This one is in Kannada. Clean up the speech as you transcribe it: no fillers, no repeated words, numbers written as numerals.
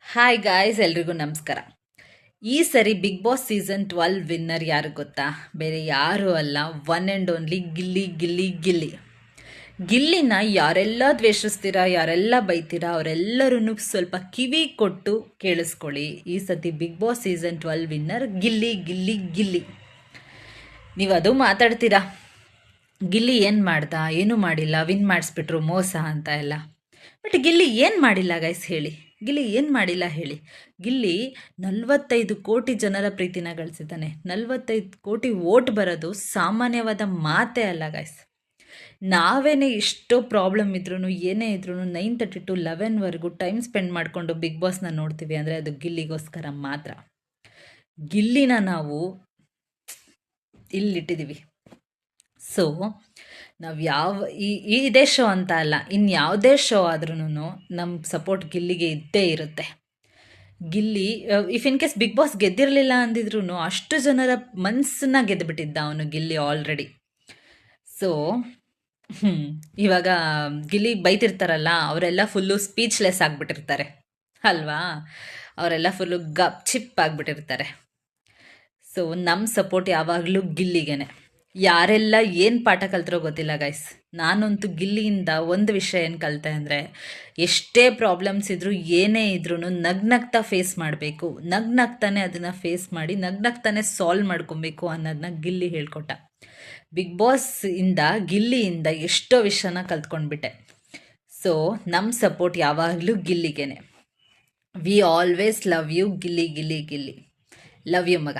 ಹಾಯ್ ಗಾಯ್ಸ್, ಎಲ್ರಿಗೂ ನಮಸ್ಕಾರ. ಈ ಸರಿ ಬಿಗ್ ಬಾಸ್ ಸೀಸನ್ 12 ವಿನ್ನರ್ ಯಾರು ಗೊತ್ತಾ? ಬೇರೆ ಯಾರು ಅಲ್ಲ, one and only Gilli Gilli Gilli. ಗಿಲ್ಲಿನ ಯಾರೆಲ್ಲ ದ್ವೇಷಿಸ್ತೀರಾ, ಯಾರೆಲ್ಲ ಬೈತೀರಾ, ಅವರೆಲ್ಲರೂ ಸ್ವಲ್ಪ ಕಿವಿ ಕೊಟ್ಟು ಕೇಳಿಸ್ಕೊಳ್ಳಿ. ಈ ಸತಿ Bigg Boss season 12 winner Gilli Gilli Gilli. ನೀವು ಅದು ಮಾತಾಡ್ತೀರಾ, ಗಿಲ್ಲಿ ಏನು ಮಾಡ್ದ, ಏನೂ ಮಾಡಿಲ್ಲ, ವಿನ್ ಮಾಡಿಸ್ಬಿಟ್ರು, ಮೋಸ ಅಂತ ಎಲ್ಲ. ಬಟ್ ಗಿಲ್ಲಿ ಏನು ಮಾಡಿಲ್ಲ ಗೈಸ್ ಹೇಳಿ. ಗಿಲ್ಲಿ ಏನು ಮಾಡಿಲ್ಲ ಹೇಳಿ. ಗಿಲ್ಲಿ 45 ಕೋಟಿ ಜನರ ಪ್ರೀತಿನ ಗಳಿಸಿದ್ದಾನೆ. 45 ಕೋಟಿ ವೋಟ್ ಬರೋದು ಸಾಮಾನ್ಯವಾದ ಮಾತೇ ಅಲ್ಲ ಗೈಸ್. ನಾವೇನೇ ಎಷ್ಟೋ ಪ್ರಾಬ್ಲಮ್ ಇದ್ರೂ, ಏನೇ ಇದ್ರೂ 9:30 to 11ವರೆಗೂ ಟೈಮ್ ಸ್ಪೆಂಡ್ ಮಾಡಿಕೊಂಡು ಬಿಗ್ ಬಾಸ್ನ ನೋಡ್ತೀವಿ ಅಂದರೆ ಅದು ಗಿಲ್ಲಿಗೋಸ್ಕರ ಮಾತ್ರ. ಗಿಲ್ಲಿನ ನಾವು ಇಲ್ಲಿಟ್ಟಿದ್ದೀವಿ. ಸೊ ನಾವು ಇದೇ ಶೋ ಅಂತ ಅಲ್ಲ, ಯಾವುದೇ ಶೋ ಆದ್ರೂ ನಮ್ಮ ಸಪೋರ್ಟ್ ಗಿಲ್ಲಿಗೆ ಇದ್ದೇ ಇರುತ್ತೆ. Gilli if in case Bigg Boss ಗೆದ್ದಿರಲಿಲ್ಲ ಅಂದಿದ್ರು ಅಷ್ಟು ಜನರ ಮನಸ್ಸನ್ನ ಗೆದ್ದುಬಿಟ್ಟಿದ್ದ ಅವನು ಗಿಲ್ಲಿ ಆಲ್ರೆಡಿ. ಸೊ ಇವಾಗ ಗಿಲ್ಲಿ ಬೈತಿರ್ತಾರಲ್ಲ, ಅವರೆಲ್ಲ ಫುಲ್ಲು ಸ್ಪೀಚ್ಲೆಸ್ ಆಗಿಬಿಟ್ಟಿರ್ತಾರೆ ಅಲ್ವಾ, ಅವರೆಲ್ಲ ಫುಲ್ಲು ಚಿಪ್ ಆಗಿಬಿಟ್ಟಿರ್ತಾರೆ. ಸೊ ನಮ್ಮ ಸಪೋರ್ಟ್ ಯಾವಾಗಲೂ ಗಿಲ್ಲಿಗೇನೆ. ಯಾರೆಲ್ಲ ಏನು ಪಾಠ ಕಲ್ತಿರೋ ಗೊತ್ತಿಲ್ಲ ಗೈಸ್. ನಾನಂತೂ ಗಿಲ್ಲಿಯಿಂದ ಒಂದು ವಿಷಯ ಏನು ಕಲಿತೆ ಅಂದರೆ, ಎಷ್ಟೇ ಪ್ರಾಬ್ಲಮ್ಸ್ ಇದ್ದರೂ ಏನೇ ಇದ್ರೂ ನಗ್ನಗ್ತಾ ಫೇಸ್ ಮಾಡಬೇಕು, ನಗ್ನಗ್ತಾನೆ ಅದನ್ನು ಫೇಸ್ ಮಾಡಿ ನಗ್ನಗ್ತಾನೆ ಸಾಲ್ವ್ ಮಾಡ್ಕೊಬೇಕು ಅನ್ನೋದನ್ನ ಗಿಲ್ಲಿ ಹೇಳ್ಕೊಟ್ಟ. ಬಿಗ್ ಬಾಸ್ ಇಂದ ಗಿಲ್ಲಿಯಿಂದ ಎಷ್ಟೋ ವಿಷಯನ ಕಲ್ತ್ಕೊಂಡ್ಬಿಟ್ಟೆ. ಸೊ ನಮ್ಮ ಸಪೋರ್ಟ್ ಯಾವಾಗಲೂ ಗಿಲ್ಲಿಗೇನೆ. We always love you Gilli Gilli Gilli. Love you ಮಗ.